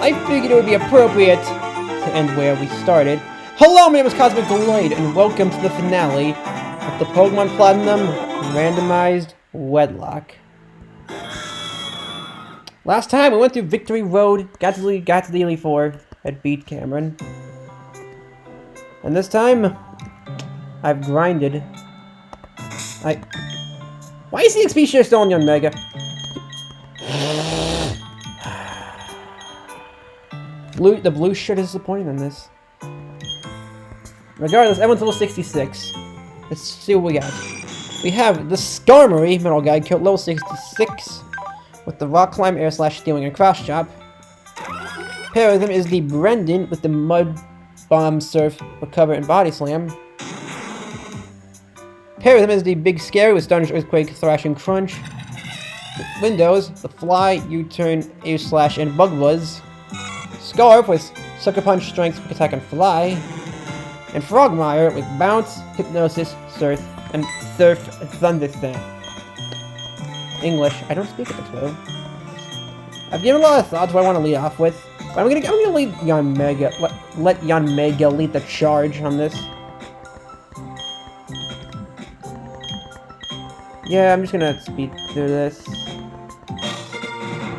I figured it would be appropriate to end where we started. Hello, my name is Cosmic Lloyd, and welcome to the finale of the Pokemon Platinum Randomized Wedlocke. Last time we went through Victory Road, got to the Elite Four, had beat Cameron. And this time, I've grinded. Why is the XP share still on Young Mega? The blue shirt is disappointing in this. Regardless, everyone's level 66. Let's see what we got. We have the Skarmory Metal Guy killed level 66 with the Rock Climb, Air Slash, Stealing, and Cross Chop. Pair of them is the Brendan with the Mud Bomb, Surf, Recover, and Body Slam. Pair of them is the Big Scary with Stunner, Earthquake, Thrash, and Crunch. Windows, the Fly, U-Turn, Air Slash, and Bug Buzz. Scarf with Sucker Punch, Strength, Quick Attack, and Fly. And Frogmire with Bounce, Hypnosis, Surf, and Thunder Thing. English. I don't speak it this way. I've given a lot of thought to what I want to lead off with. But I'm gonna lead Young Mega. Let Young Mega lead the charge on this. Yeah, I'm just gonna speed through this.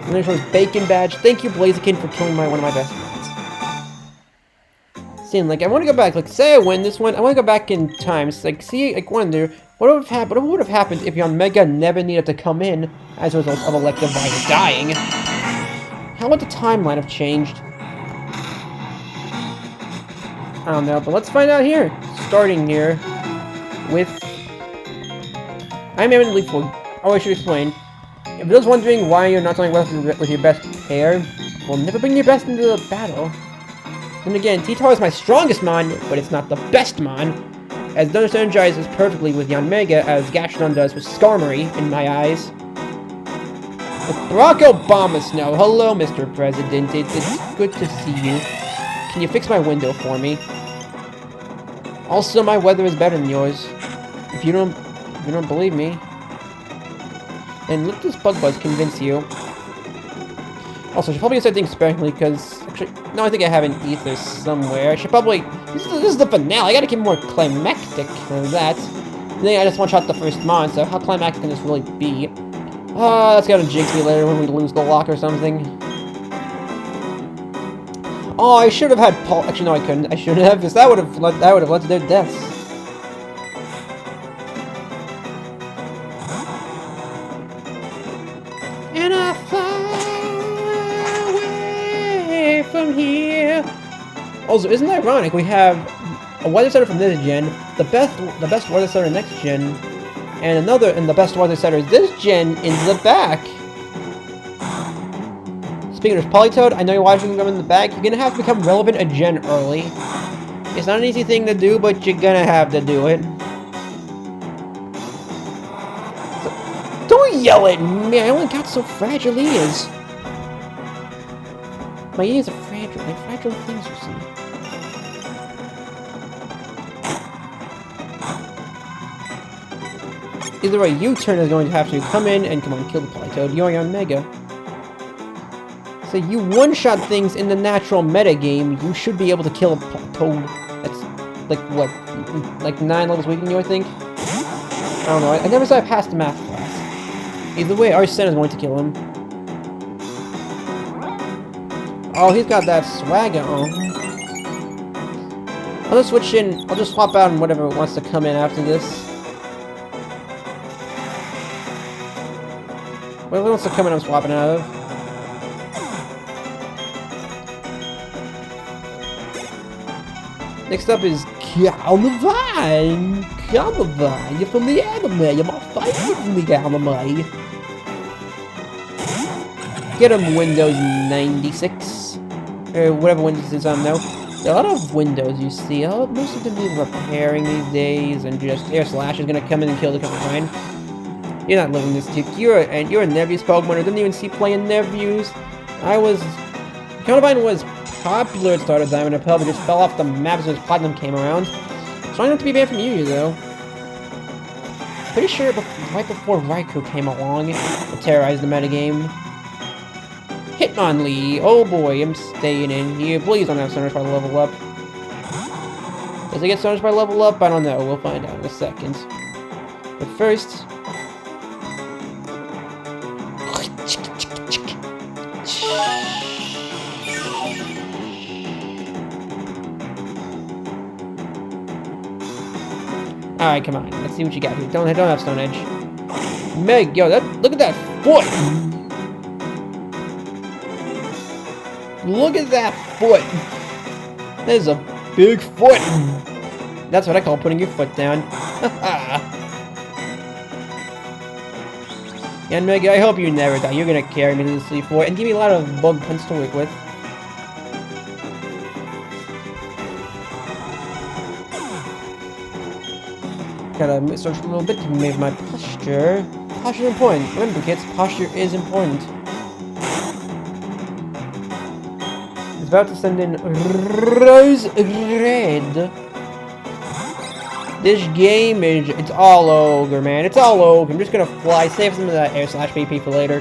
And there's Bacon Badge. Thank you, Blaziken, for killing one of my best friends. Seeing, like, I want to go back. Like, say I win this one, I want to go back in time. So, like, see, like, wonder what would have happened if Young Mega never needed to come in as a result of Electivire dying. How would the timeline have changed? I don't know, but let's find out here. Starting here with I'm in Elite Four. Oh, I should explain. If you're just wondering why you're not starting with your best pair, well, never bring your best into the battle. And again, T-Tar is my strongest Mon, but it's not the best Mon, as Thunder synergizes perfectly with Young Mega, as Gastrodon does with Skarmory, in my eyes. With Barack Obama Snow, hello, Mr. President, it's good to see you. Can you fix my window for me? Also, my weather is better than yours. If you don't believe me, and let this Bug Buzz convince you. Also, I should probably start thinking sparingly, because actually, no, I think I have an Ether somewhere. I should probably. This is the finale. I gotta keep more climactic than that. I think I just one-shot the first Mon, so how climactic can this really be? That's gonna jinx me later when we lose the lock or something. Oh, I should have had Paul. Actually, no, I couldn't. I shouldn't have, because that would have led to their deaths. And I fly away from here. Also, isn't it ironic? We have a weather setter from this gen, the best weather setter next gen, and the best weather setter this gen in the back. Speaking of Polytoad, I know you're watching them in the back. You're gonna have to become relevant a gen early. It's not an easy thing to do, but you're gonna have to do it. Don't yell at me! I only got so fragile ears. My ears are fragile. They're fragile things, you see. Either way, U-Turn is going to have to come in and kill the Polytoad. You're Young Mega. So you one-shot things in the natural metagame, you should be able to kill a Toad that's, like, what, like 9 levels weaker than you, I think? I don't know, I never saw I passed the math class. Either way, Arsene is going to kill him. Oh, he's got that swagger on. I'll just switch in, I'll just swap out and whatever wants to come in after this. Whatever wants to come in, I'm swapping out of. Next up is Carnivine! Carnivine, you're from the anime, you're my favorite from the anime. Get him Windows 96. Or whatever Windows is on now. There are a lot of Windows you see. Most of them need repairing these days, and just Air Slash is gonna come in and kill the Carnivine. You're not living this tick. You're a Nevius Pokemon. I didn't even see playing Nevius. Carnivine was popular at start of Diamond and Pearl, but just fell off the map as soon as Platinum came around. Strong enough to be banned from Yu-Gi, though. Pretty sure right before Raikou came along, it terrorized the metagame. Hitmonlee. Oh boy, I'm staying in here. Please don't have so much by level up. Does it get so much by level up? I don't know. We'll find out in a second. But first... Alright, come on. Let's see what you got here. Don't have Stone Edge. Meg, yo, look at that foot! Look at that foot! That is a big foot! That's what I call putting your foot down. And Meg, I hope you never die. You're gonna carry me to the sleep fort and give me a lot of bug punts to work with. Gotta search a little bit to make my posture. Posture is important. Remember, kids, posture is important. It's about to send in Rose Red. This game is, it's all ogre, man. It's all ogre. I'm just gonna fly, save some of that air slash BP for later.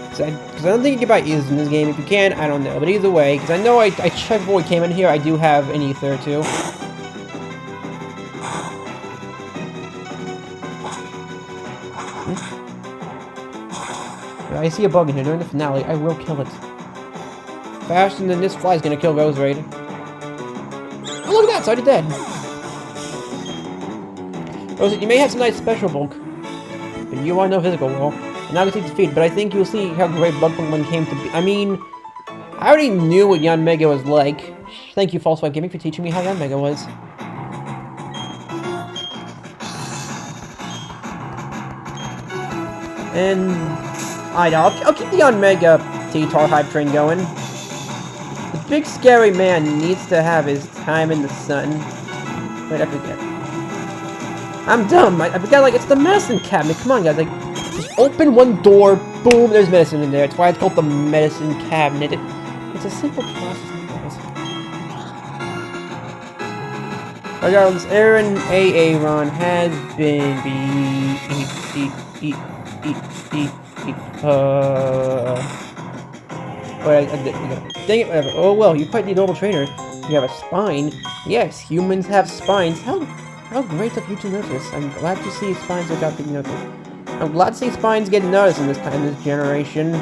Because I don't think you can buy E's in this game. If you can, I don't know. But either way, because I know I checked before we came in here, I do have an ether too. I see a bug in here during the finale. I will kill it. Faster than this fly is gonna kill Rose Raid. Oh, look at that! It's already dead. Rose, you may have some nice special bulk, but you are no physical wall. I'm not gonna take defeat, but I think you'll see how great Bug Pokemon came to be. I mean, I already knew what Yanmega was like. Thank you, False White Gaming, for teaching me how Yanmega was. And I'll keep the Yanmega T-Tar hype train going. The big scary man needs to have his time in the sun. Wait, I forget. I'm dumb. I forgot, like, it's the medicine cabinet. Come on, guys. Like, just open one door, boom, there's medicine in there. That's why it's called the medicine cabinet. It's a simple process, guys. Regardless, Aaron Aaron has been dang it, whatever. Oh well, you're quite the normal trainer. You have a spine. Yes, humans have spines. How great of you to notice. I'm glad to see spines are got being noticed. I'm glad to see spines get noticed in this generation.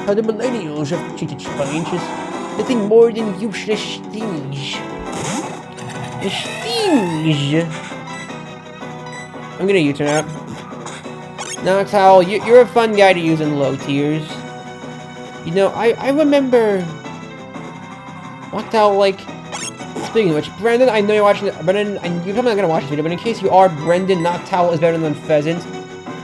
How the millennials have treated spines as nothing more than useless things. I'm gonna U-turn out. Noctowl, you're a fun guy to use in low tiers. You know, I remember Noctowl, like, speaking of which, Brendan, I know you're watching it. Brendan, and you're probably not gonna watch this video, but in case you are, Brendan, Noctowl is better than Pheasant.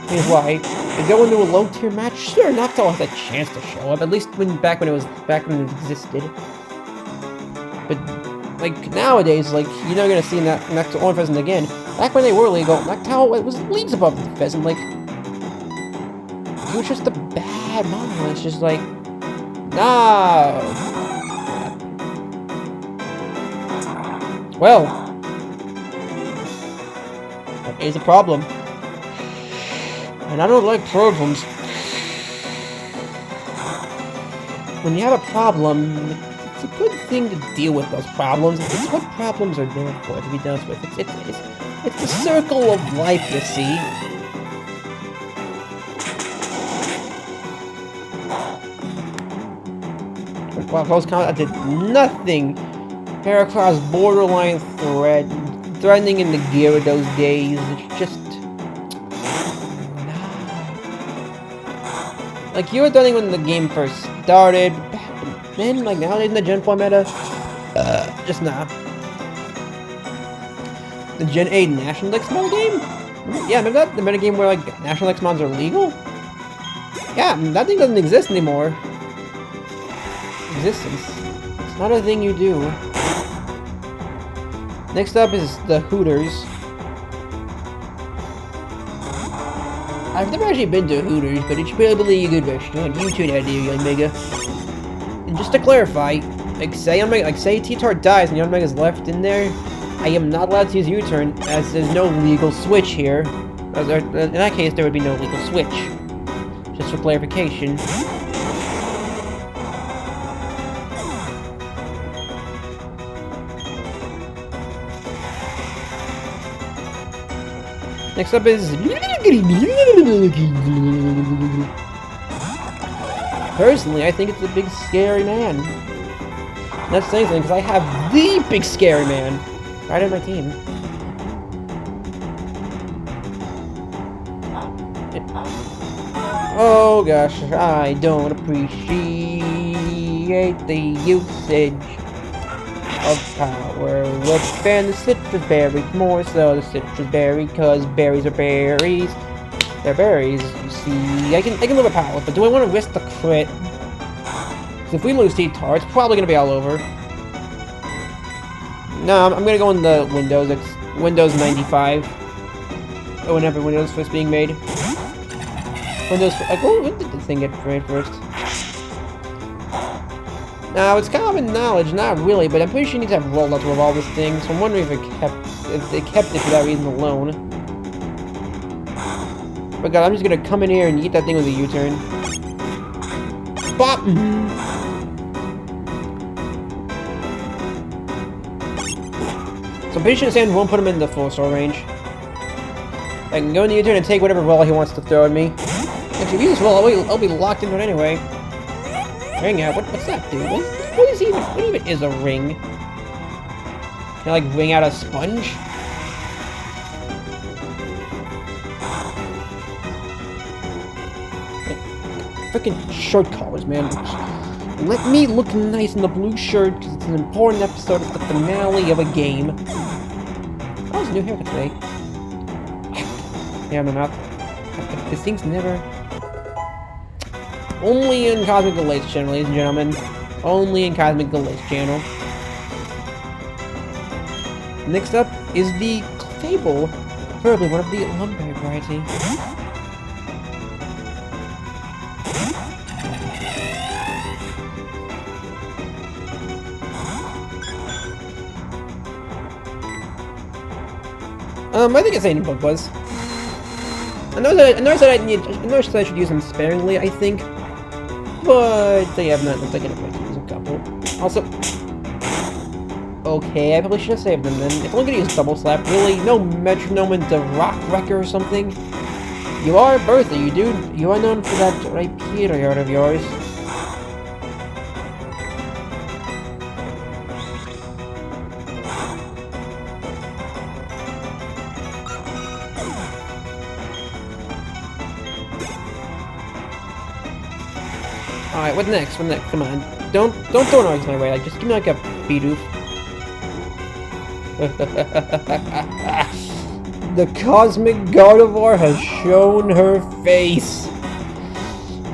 Here's why. You go into a low tier match, sure, Noctowl has a chance to show up, at least back when it existed. But like nowadays, like you're not gonna see Noctowl or Pheasant again. Back when they were legal, Noctowl was leagues above the Pheasant. Like, he was just a bad model. It's just like, nah. Well, that is a problem. And I don't like problems. When you have a problem, it's a good thing to deal with those problems. It's what problems are there for, to be dealt with. It's the circle of life, you see. Wow, close combat, I did nothing. Heracross borderline threatening in the Gyarados days. It's just... like, you were threatening when the game first started. Then, like, nowadays in the Gen 4 meta, just not. The Gen 8 National X mod game? Yeah, remember that? The meta game where, like, National X mods are legal? Yeah, that thing doesn't exist anymore. Existence. It's not a thing you do. Next up is the Hooters. I've never actually been to Hooters, but it's probably a good restaurant. You turn out there, young Mega. And just to clarify, like say T-Tar dies and young Mega's left in there, I am not allowed to use U-turn, as there's no legal switch here. In that case, there would be no legal switch. Just for clarification. Next up is... Personally, I think it's a big scary man. That's saying something, because I have the big scary man right on my team. Oh gosh, I don't appreciate the usage of power. Let's ban the citrus berry, more so the citrus berry, because berries are berries. They're berries, you see. I can live with power, but do I want to risk the crit? Because if we lose T-Tar, it's probably going to be all over. No, I'm going to go in the Windows. It's Windows 95. Or whenever Windows first being made. Windows... Like, oh, when did this thing get made first? Now, it's common knowledge, not really, but I'm pretty sure you need to have rollouts with all this thing, so I'm wondering if they kept it for that reason alone. But god, I'm just gonna come in here and eat that thing with a U-turn. Bop! So I'm pretty sure Sand won't put him in the full star range. I can go in the U-turn and take whatever roll he wants to throw at me. Actually, if he uses roll, I'll be locked into it anyway. Ring out? What's that do? What even is a ring? Can I like ring out a sponge? Freaking shirt collars, man. Let me look nice in the blue shirt because it's an important episode. It's the finale of a game. Oh, it's a new haircut today. Yeah, my mouth. This thing's never... Only in Cosmic Galate's channel, ladies and gentlemen. Only in Cosmic Galate's channel. Next up is the Fable. Preferably one of the lumberry variety. I think it's any book was. I know that I should use them sparingly, I think. But they have not looked like anybody to use a couple. Also, okay, I probably should have saved them then. If I'm gonna use double slap, really, no metronome into rock wrecker or something. You are Bertha, you are known for that right period of yours. Alright, what next? What next? Come on. Don't throw noise my way. Like, just give me like a Bidoof. The Cosmic Gardevoir has shown her face.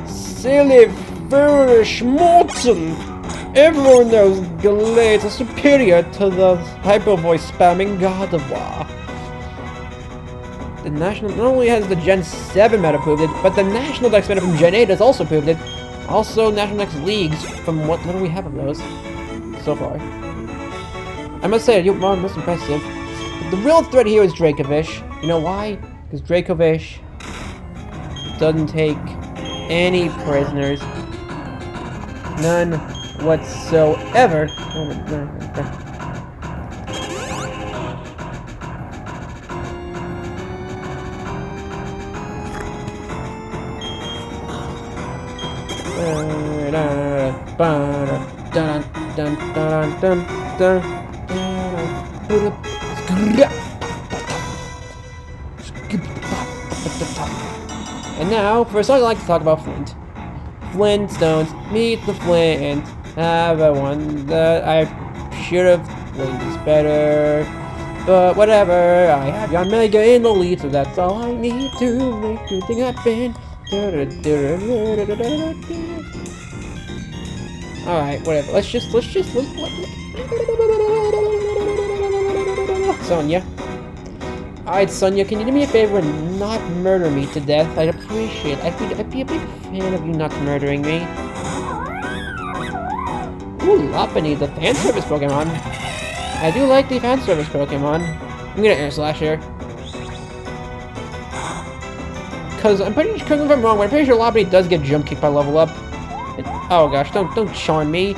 Silly, foolish mortal. Everyone knows Galate is superior to the Hyper Voice spamming Gardevoir. The National not only has the Gen 7 meta proved it, but the National Dex meta from Gen 8 has also proved it. Also, National Dex Leagues, from what little we have of those so far. I must say, you're most impressive. But the real threat here is Dracovish. You know why? Because Dracovish doesn't take any prisoners. None whatsoever. And now, for a song I like to talk about Flint. Flintstones, meet the Flint. Have a one that I should have played this better. But whatever, I have your Mega in the lead, so that's all I need to make good thing happen. Alright, whatever. Let's Sonya. Alright, Sonya, can you do me a favor and not murder me to death? I'd appreciate it. I'd be a big fan of you not murdering me. Ooh, Lopunny, the fan service Pokemon. I do like the fan service Pokemon. I'm gonna Air Slash here. because I'm pretty sure, if I'm wrong, but I'm pretty sure Lopunny does get jump kicked by level up. Oh gosh, don't charm me.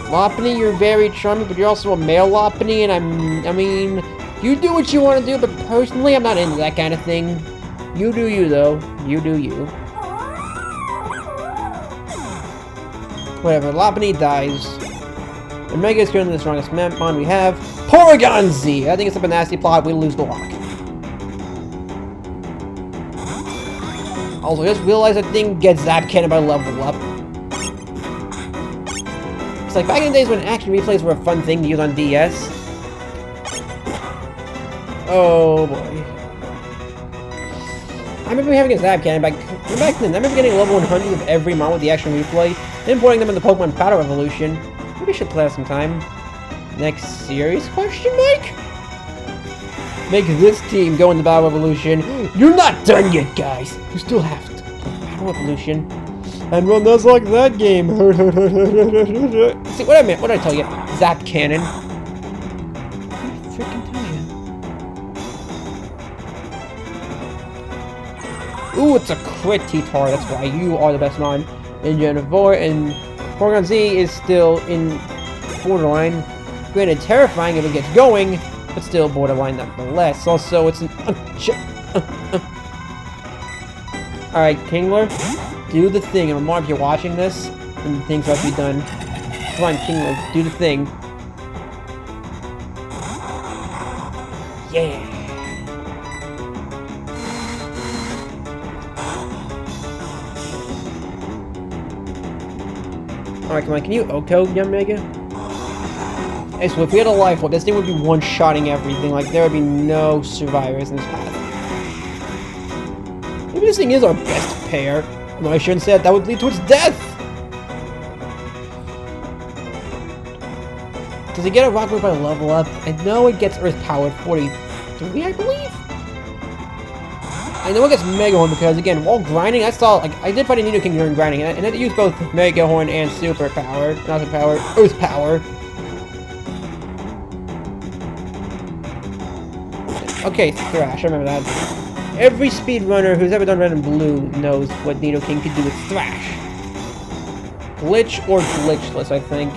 Lopunny, you're very charming, but you're also a male Lopunny, and I mean, you do what you want to do, but personally, I'm not into that kind of thing. You do you, though. You do you. Whatever, Lopunny dies. And Mega is currently the strongest mon we have. Porygon Z! I think it's a nasty plot, we lose the lock. Also, just realized that thing gets Zap Cannon by level up. It's like back in the days when action replays were a fun thing to use on DS. Oh boy. I remember having a Zap Cannon back then. I remember getting level 100 of every mon with the action replay, then importing them in the Pokemon Battle Revolution. Maybe I should play that sometime. Next series? Question mark? Make this team go in the Battle Revolution. You're not done yet, guys. You still have to play Battle Revolution. And run that's like that game. See what I meant? What did I tell you? Zap Cannon. What did I freaking tell you? Ooh, it's a crit T-Tar. That's why you are the best mon in Gen 4. And Porygon Z is still in borderline. Granted, terrifying if it gets going, but still borderline nonetheless. Also, it's an Alright, Kingler, do the thing. And Lamar, if you're watching this, then things have to be done. Come on, Kingler, do the thing. Yeah. Alright, come on, can you Oko, young Mega? Hey, so if we had a life orb, this thing would be one-shotting everything. Like, there would be no survivors in this path. Maybe this thing is our best pair. No, I shouldn't say that. That would lead to its death! Does it get a rock move by level up? I know it gets Earth Powered 43, I believe? I know it gets Mega Horn because, again, while grinding, I saw, like, I did fight a Nidoking during grinding, and I had to use both Mega Horn and Super Power. Not Super Power, Earth Power. Okay, Thrash, I remember that. Every speedrunner who's ever done Red and Blue knows what Nidoking could do with Thrash. Glitch or glitchless, I think.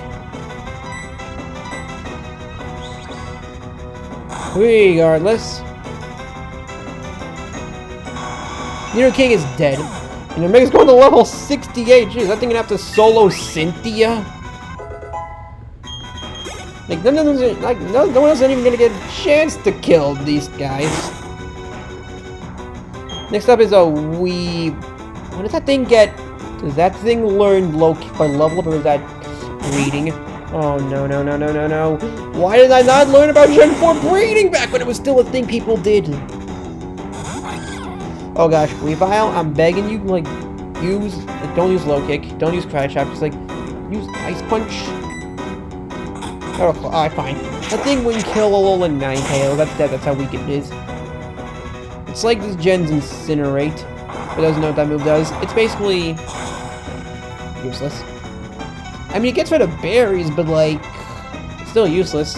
Regardless. Nidoking is dead. And Omega's going to level 68. Jeez, that thing gonna have to solo Cynthia? Like, no one else isn't even gonna get a chance to kill these guys. Next up is a Wee. What does that thing get? Does that thing learn low kick by level up, or is that breeding? Oh no. Why did I not learn about Gen 4 breeding back when it was still a thing people did? Oh gosh, Weavile, I'm begging you, like, don't use low kick, don't use Cry Chop, just like, use Ice Punch. Oh, alright, fine. That thing wouldn't kill Alola 9KO, that's dead, that's how weak it is. It's like this gen's Incinerate. It doesn't know what that move does. It's basically useless. I mean, it gets rid of berries, but like, it's still useless.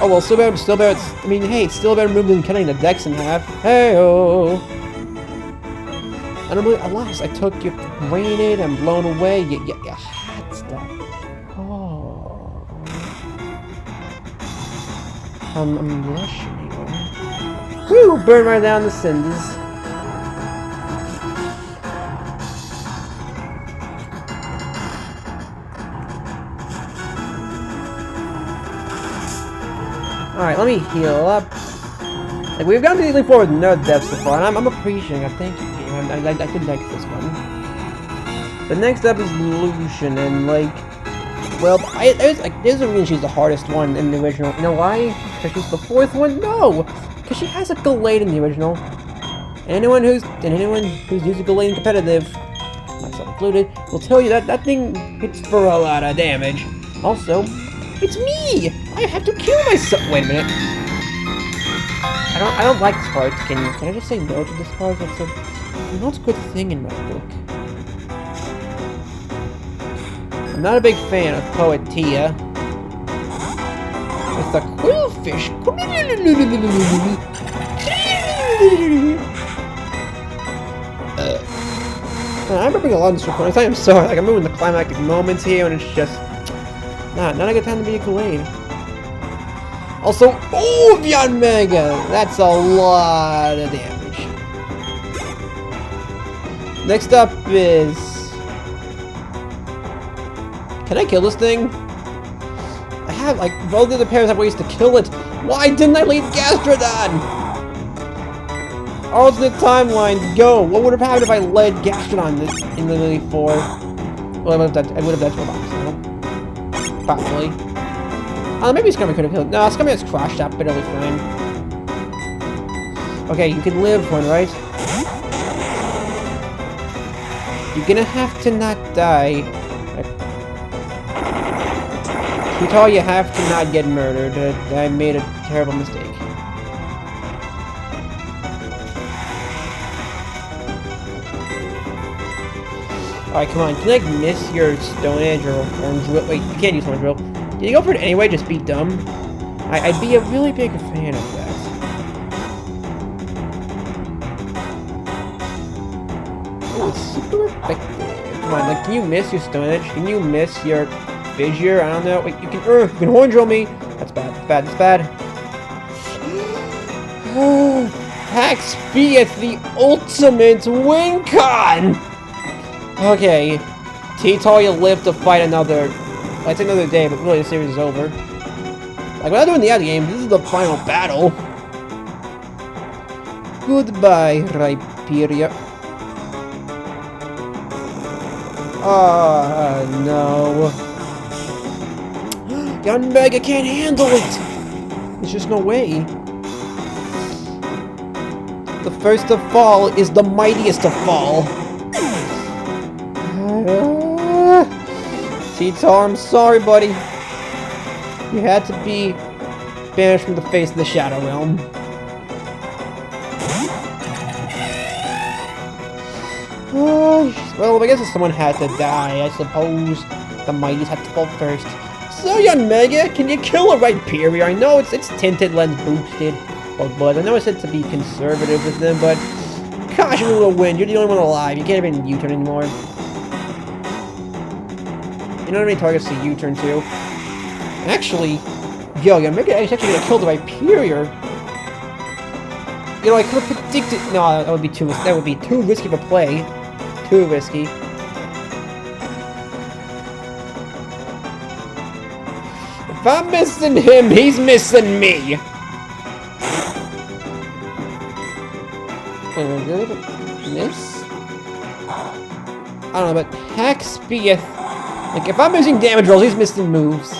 Oh well, still better, I mean, hey, it's still a better move than cutting the Dex in half. Hey-oh! I don't believe, alas, I took you granted, I'm blown away, you hot stuff. Oh. I'm blushing. Whew, burn right down the cinders. Alright, let me heal up. Like, we've gotten to Elite 4 with no depth so far, and I'm appreciating it. Thank you, game. I did like this one. The next up is Lucian, and like, well, there's a reason she's the hardest one in the original. You know why? Because she's the fourth one? No! Because she has a Gallade in the original. And anyone who's used a Gallade in competitive, myself included, will tell you that that thing hits for a lot of damage. Also, it's me! I have to kill myself. Wait a minute. I don't like this part. Can I just say no to this part? That's a not a good thing in my book. I'm not a big fan of Poetia. With the Quillfish. I'm ripping a lot of this recording. I am sorry. Like, I'm moving the climactic moments here, and it's just not a good time to be a Kool-Aid. Also, oh, Beyond Mega! That's a lot of damage. Next up is... Can I kill this thing? I have, like, both of the pairs have ways to kill it. Why didn't I leave Gastrodon? Alternate timeline, go! What would have happened if I led Gastrodon in literally 4? Well, I would have died to a box, so. Probably. Maybe Scummy could have killed. No, Scummy has crashed up, but it'll be fine. Okay, you can live one, right? You're gonna have to not die. Tutal, you have to not get murdered. I made a terrible mistake. Alright, come on. Can I miss your Stone Edge or Orange Drill? Wait, you can't use Orange Drill. Can you go for it anyway? Just be dumb? I'd be a really big fan of that. Oh, it's super effective. Come on, like, can you miss your Stone Edge? Can you miss your Fissure? I don't know. Wait, you can Horn Drill me. That's bad. That's bad. Hax Fiat, the ultimate win con! Okay. T-Tall, you live to fight another... I'd say another day, but really the series is over. Like, we're not doing the other game. This is the final battle. Goodbye, Rhyperior. Ah, no. Young Mega can't handle it! There's just no way. The first to fall is the mightiest to fall. T-Tar, I'm sorry, buddy. You had to be banished from the face of the Shadow Realm. Well, I guess if someone had to die, I suppose the mighties had to fall first. So, Young Mega, can you kill a Rhyperior? I know it's tinted lens boosted, but I know I said to be conservative with them, but gosh, you're gonna win. You're the only one alive. You can't even U-turn anymore. You know how many targets to U-turn to? Actually, Young Mega is actually gonna kill the Rhyperior. You know, I could have predicted. No, that would be too risky of a play. Too risky. If I'm missing him, he's missing me. Miss? I don't know, but Haxpieth. Like, if I'm missing damage rolls, he's missing moves.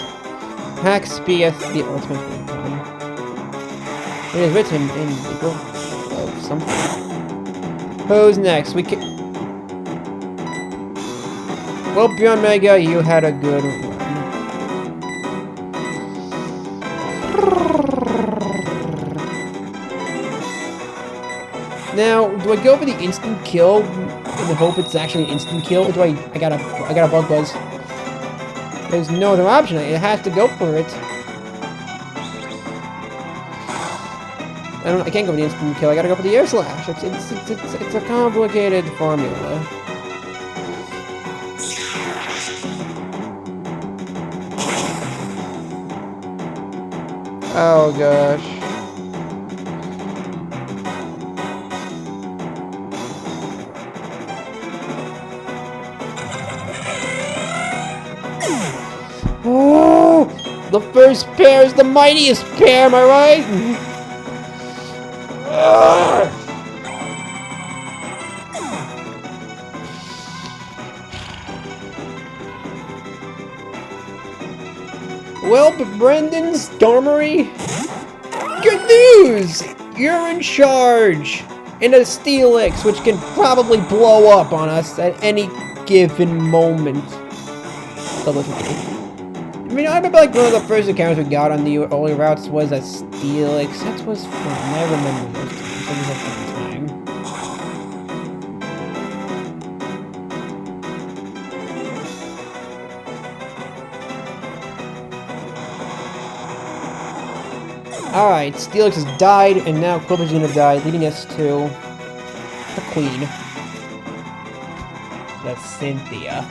Haxpieth, the ultimate icon. It is written in April of something. Who's next? We can. Well, Beyond Mega, you had a good run. Now, do I go for the instant kill in the hope it's actually an instant kill, or do I got a bug buzz? There's no other option. It has to go for it. I can't go for the instant kill. I gotta go for the air slash. It's a complicated formula. Oh gosh. Oh, the first pair is the mightiest pair, am I right? Well, but Brendan Stormery, good news! You're in charge in a Steelix, which can probably blow up on us at any given moment. So listen to me. I mean, I remember like one of the first encounters we got on the early routes was a Steelix. That was fun. I remember those times. That was a fun time. Alright, Steelix has died, and now Quilper's gonna die, leading us to the Queen. That's Cynthia.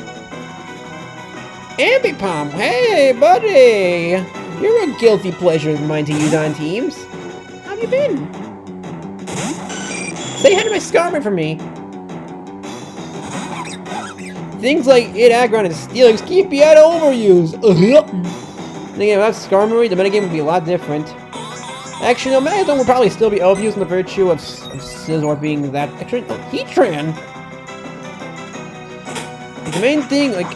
Ambipom, hey buddy! You're a guilty pleasure of mine to use on teams. How have you been? Say hi to my Scarman for me. Things like it aggron and stealings keep you out of overuse. Thinking about Skarmory, the metagame would be a lot different. Actually, no, Megaton would probably still be overusing the virtue of Scizor being that extra. Oh, Heatran! The main thing, like,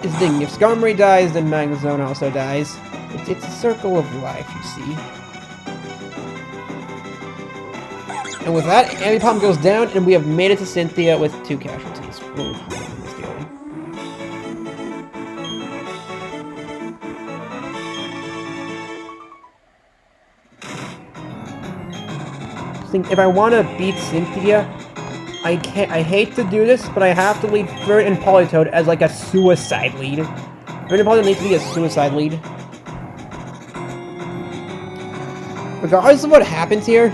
is the thing, if Skarmory dies, then Magnezone also dies. It's a circle of life, you see. And with that, Ambipom goes down, and we have made it to Cynthia with 2 casualties. Ooh, if I want to beat Cynthia, I hate to do this, but I have to lead Flirt and Politoed as like a suicide lead. Flirt and Politoed needs to be a suicide lead. Regardless of what happens here,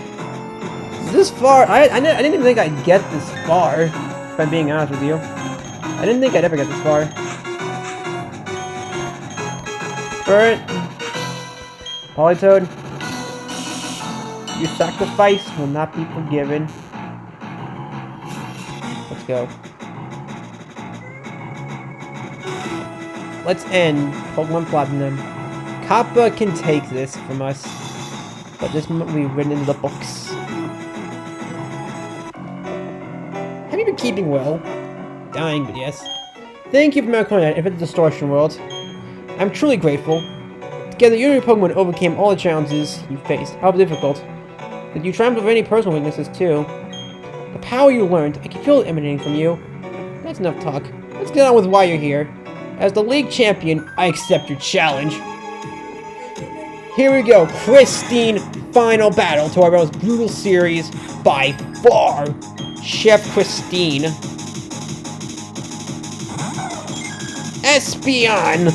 this far, I didn't even think I'd get this far, if I'm being honest with you. I didn't think I'd ever get this far. Flirt, Politoed. Your sacrifice will not be forgiven. Let's go. Let's end Pokemon Platinum. Kappa can take this from us, but this will be written in the books. Have you been keeping well? Dying, but yes. Thank you for my coin in the Distortion World. I'm truly grateful. Together, you and your Pokemon overcame all the challenges you faced. How difficult. But you triumphed over any personal weaknesses, too. The power you learned, I can feel it emanating from you. That's enough talk. Let's get on with why you're here. As the League Champion, I accept your challenge. Here we go. Christine, final battle to our most brutal series by far. Chef Christine. Espeon!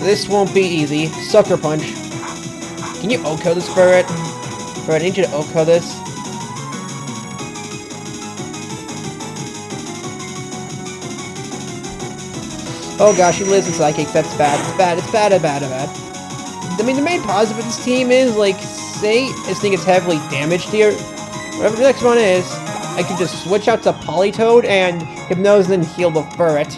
This won't be easy. Sucker Punch. Can you OHKO this for it? Bro, I need you to OHKO this. Oh gosh, he lives in Psychic. That's bad. It's bad. It's bad. It's bad. It's bad. I mean, the main positive of this team is, like, say this thing gets heavily damaged here. Whatever the next one is, I can just switch out to Politoed and Hypnose and heal the Furret.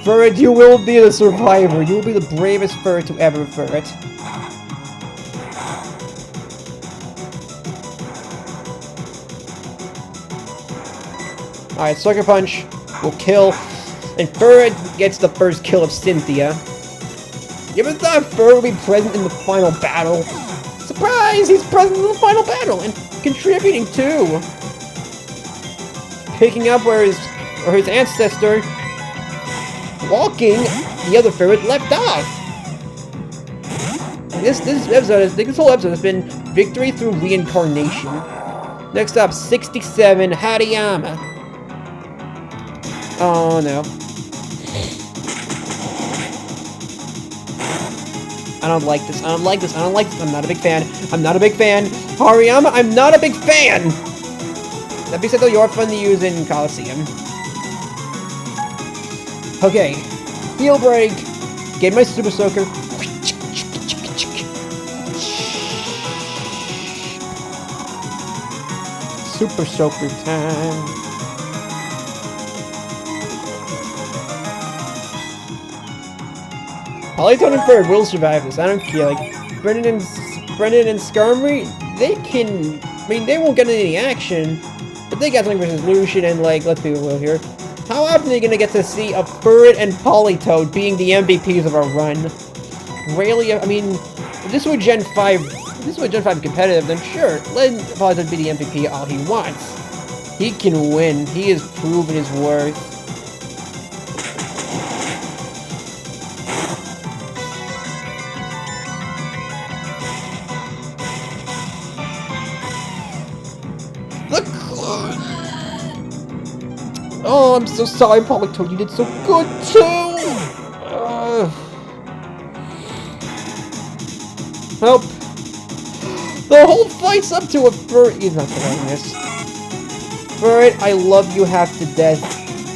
Furret, you will be the survivor. You will be the bravest Furret to ever Furret. Alright, Sucker Punch will kill, and Furret gets the first kill of Cynthia. You ever thought Furret would be present in the final battle? Surprise! He's present in the final battle, and contributing too! Picking up where his ancestor, walking, the other Furret left off! This whole episode has been victory through reincarnation. Next up, 67, Hariyama. Oh no. I don't like this. I don't like this. I don't like this. I'm not a big fan. I'm not a big fan. Hariyama, I'm not a big fan! That being said though, you're fun to use in Coliseum. Okay. Heal Break. Get my Super Soaker. Super Soaker time. Politoed and Furret will survive this. I don't care. Like, Brennan and Skarmory, they can. I mean, they won't get any action, but they got something versus Lucian, and like, let's be real here. How often are you gonna get to see a Furret and Politoed being the MVPs of a run? Rarely. I mean, if this were Gen 5, if this were Gen 5 competitive, then sure, let Politoed be the MVP all he wants. He can win. He has proven his worth. Oh, I'm so sorry, Politoed. You did so good too. Help! The whole fight's up to a Furret. He's not surviving this. Ferret, I love you half to death,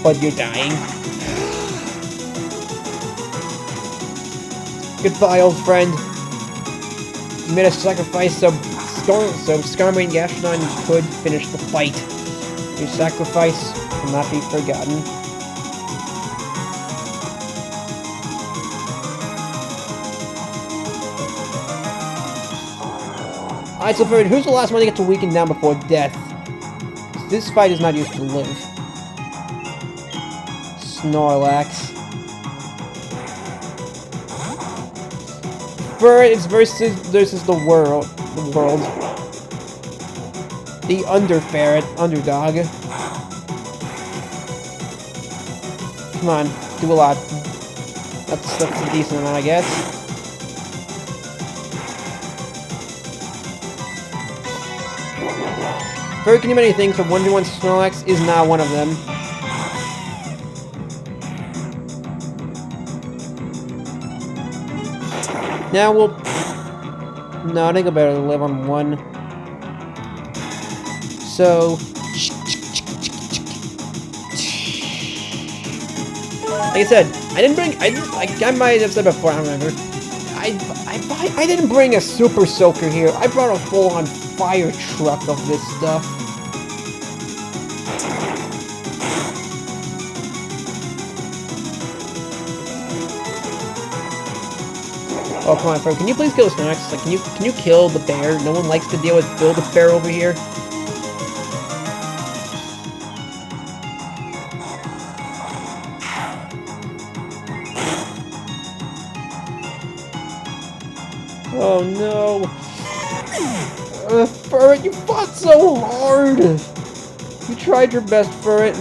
but you're dying. Goodbye, old friend. You made a sacrifice so Skarmory and Gastrodon could finish the fight. Your sacrifice will not be forgotten. Alright, so Ferret, who's the last one to get to weaken down before death? This fight is not used to live. Snorlax. Ferret is versus the world. The underdog. Come on, do a lot. That's a decent amount, I guess. Ferret can do many things, but 1v1 Snorlax is not one of them. Now we'll... No, I think I better live on one. So... Like I said, I might have said before, I don't remember. I didn't bring a Super Soaker here. I brought a full-on fire truck of this stuff. Oh, come on, Ferret. Can you please kill the Snorlax? Like, can you kill the bear? No one likes to deal with Bill the bear over here. Oh no! Ferret, you fought so hard! You tried your best, Ferret.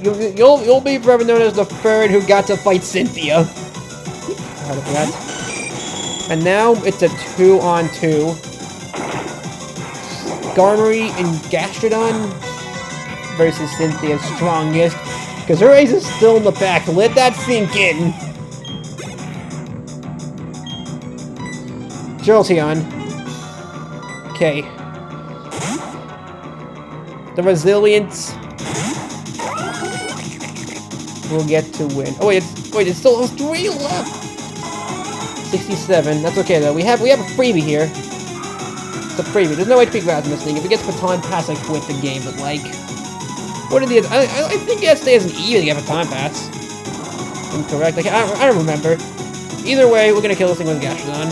You'll be forever known as the Ferret who got to fight Cynthia. Proud of that. And now it's a 2-on-2. Skarmory and Gastrodon versus Cynthia's strongest. Because her ace is still in the back. Let that sink in. Jolteon. Okay. The resilience will get to win. Oh wait, it's still has 3 left. 67. That's okay though. We have a freebie here. It's a freebie. There's no HP grabs in this thing. If it gets baton pass, I quit the game. But like, what are the? I think it stays an E to get baton pass. Incorrect. Like I don't remember. Either way, we're gonna kill this thing with Gastrodon.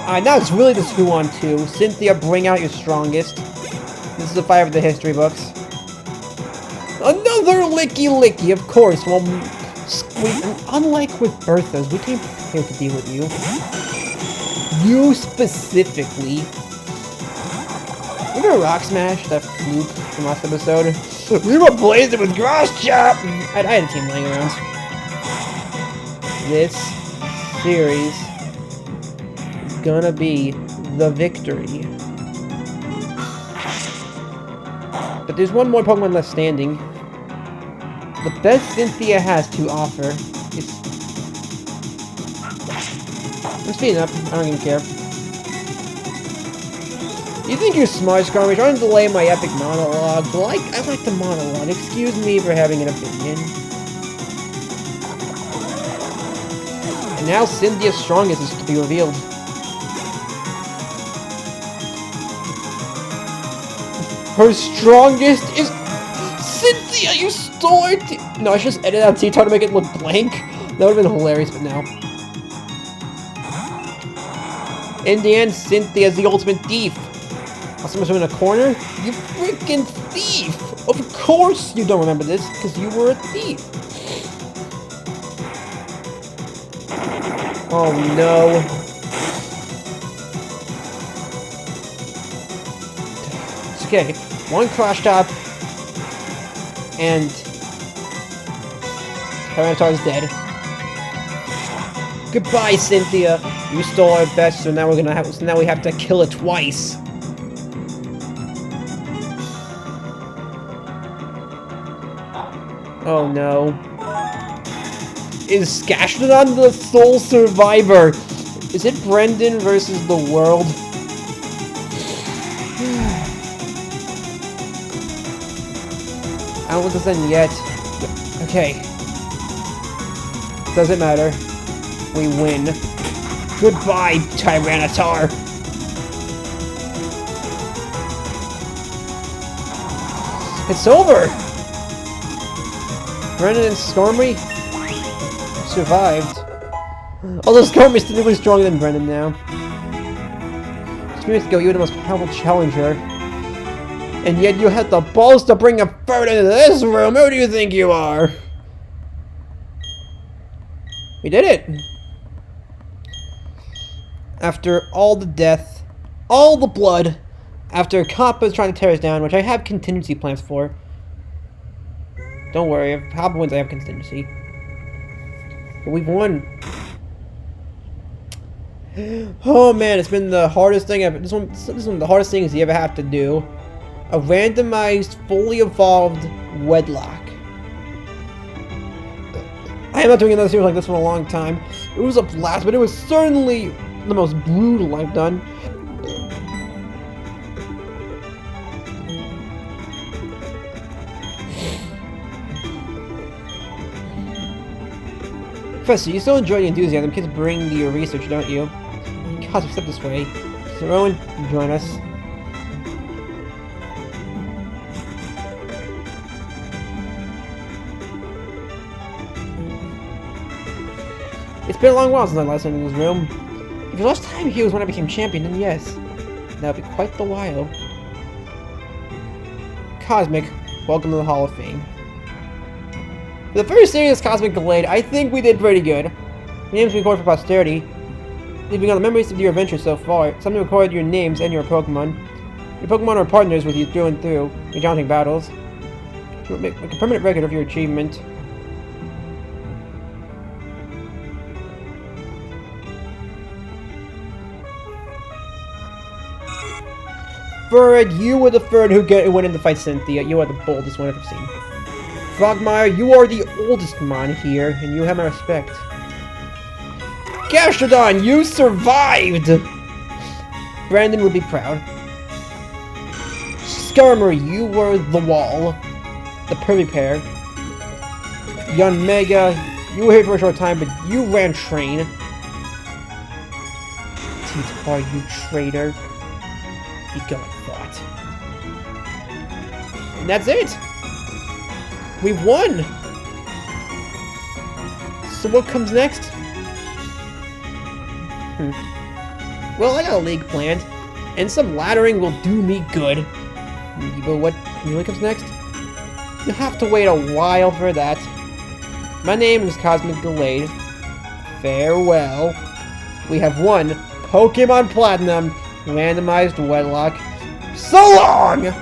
Alright, now it's really the 2-on-2. Cynthia, bring out your strongest. This is the fight of the history books. Another licky, of course. Well, unlike with Bertha's, we came prepared to deal with you. You specifically. We're gonna Rock Smash that fluke from last episode. We were blazing with Grass Chop! I had a team laying around. This series gonna be the victory. But there's one more Pokemon left standing. The best Cynthia has to offer is... I'm speeding up, I don't even care. You think you're smart, Skarmory? Trying to delay my epic monologue. Well, I like the monologue. Excuse me for having an opinion. And now Cynthia's strongest is to be revealed. Her strongest is... Cynthia, you stole it! No, I should just edit out T-Tar to make it look blank. That would have been hilarious, but no. In the end, Cynthia's the ultimate thief. Someone's in a corner? You freaking thief! Of course you don't remember this, because you were a thief. Oh no. It's okay. One Crash Top, and Tyranitar's dead. Goodbye, Cynthia. You stole our best, so now we have to kill it twice. Oh no. Is Gastrodon the sole survivor? Is it Brendan versus the world? I don't want this end yet. Okay. Doesn't matter. We win. Goodbye, Tyranitar! It's over! Brendan and Stormy survived. Although Stormy's significantly stronger than Brendan now. Just minutes ago, you were the most powerful challenger. And yet you had the balls to bring a bird into this room! Who do you think you are? We did it! After all the death, all the blood, after Kappa's trying to tear us down, which I have contingency plans for. Don't worry, if Kappa wins, I have contingency. But we've won. Oh man, it's been the hardest thing ever. This one, the hardest things you ever have to do. A randomized, fully evolved wedlock. I am not doing another series like this in a long time. It was a blast, but it was certainly the most brutal I've done. Professor, you still enjoy the enthusiasm kids bring to your research, don't you? God, step this way. So, Rowan, join us. It's been a long while since I last been in this room. If the last time here was when I became champion, then yes. That would be quite the while. Cosmic, welcome to the Hall of Fame. For the first serious Cosmic Glade, I think we did pretty good. Your names will be recorded for posterity, leaving on the memories of your adventures so far. Something to record your names and your Pokemon. Your Pokemon are partners with you through and through, in challenging battles. Make a permanent record of your achievement. Furred, you were the Furred who went in to fight Cynthia. You are the boldest one I've ever seen. Frogmire, you are the oldest Mon here, and you have my respect. Gastrodon, you survived! Brandon would be proud. Skirmer, you were the wall. The perfect pair. Young Mega, you were here for a short time, but you ran train. T-Tar, you traitor. Be gone, thought. And that's it! We've won! So what comes next? Well, I got a league planned, and some laddering will do me good. But what really comes next? You'll have to wait a while for that. My name is Cosmic Glade. Farewell. We have won Pokemon Platinum randomized wedlock. So long!